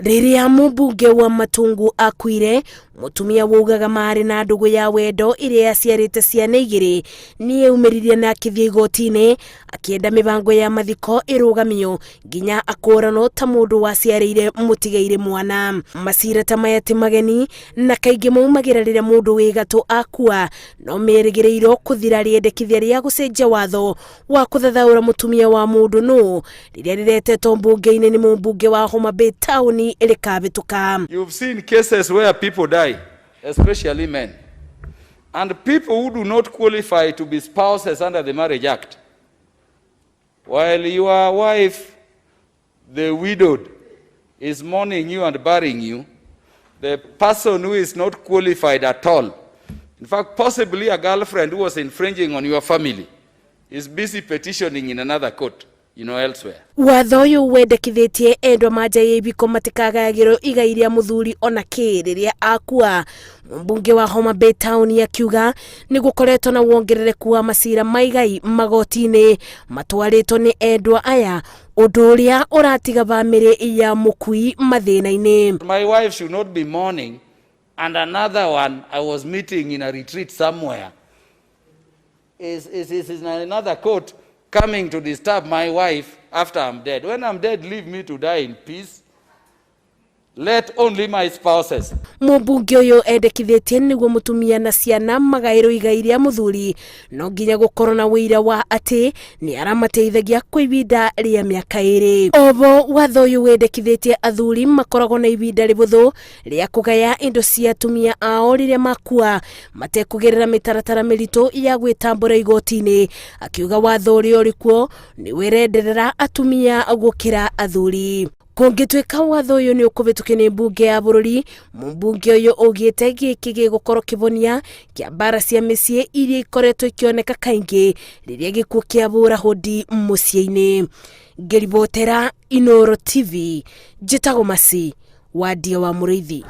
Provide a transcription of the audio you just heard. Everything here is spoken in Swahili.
Riria mũmbunge wa Matungu akuire, mutumia waugaga marĩ na ndugu ya wendo iria yaciarĩte ciana igĩrĩ ni eumĩririe na akĩthiĩ igoti-inĩ akienda mĩbango ya mathiko ĩrũgamio nginya akũranwo ta mũndũ waciarĩire mũtigaire mwana. Macira ta maya ti mageni na kaingĩ maumagĩra rĩrĩa mũndũ wĩ gatũ akua, no merĩgĩrĩirwo kũthira rĩendekithia rĩa gũcenjia watho wa kũthathaũra mutumia wa mũndũ no rĩrĩa rĩretetwo mbunge-inĩ nĩ mũmbunge wa Homa Bay Town. You've seen cases where people die, especially men, and people who do not qualify to be spouses under the Marriage Act. While your wife, the widowed, is mourning you and burying you, the person who is not qualified at all, in fact, possibly a girlfriend who was infringing on your family, is busy petitioning in another court. Elsewhere. Watho ũyũ wendekithĩtie endwa manja ya ibiko matikagayagĩrwo igai rĩa muthuri ona kĩ rĩrĩa akua. Mbunge wa Homa Bay Town akiuga nĩ gũkoretwo na wongerereku wa macira ma igai magoti-inĩ matwarĩtwo nĩ endwa aya, ũndũ ũrĩa ũratiga bamĩrĩ ya mũkui mathĩna-inĩ. My wife should not be mourning and another one I was meeting in a retreat somewhere is in another court coming to disturb my wife after I'm dead. When I'm dead, leave me to die in peace. Let only my spouses. Mũmbunge ũyũ endekithĩtie nĩguo mutumia na ciana magaĩrwo igai rĩa muthuri, no nginya gũkorwo na wĩira wa atĩ nĩ aramateithagia kwa ihinda rĩa mĩaka 2. Oho watho ũyũ wendekithĩtie athuri makoragwo na ihinda rĩbũthũ rĩa kũgaya indo cia atumia ao rĩrĩa makua matekũgerera mĩtaratara mĩritũ ya gwĩtambũra igoti-inĩ, akiuga watho ũrĩa ũrĩ kuo nĩ werenderera atumia gũkĩra athuri. Kũngĩtuĩka watho ũyũ nĩ ũkũbĩtũkio nĩ mbunge ya bũrũri, mũmbunge ũyũ augĩte gĩkĩ gĩgũkorwo kĩbonia kĩa mbara cia mĩciĩ iria ikoretwo ikĩoneka kaingĩ rĩrĩa gĩkuũ kĩa bũra hodi mũciĩ-inĩ. Ngĩribotera Inooro TV, njĩtagwo Maci wa Ndia wa Mũrĩithi.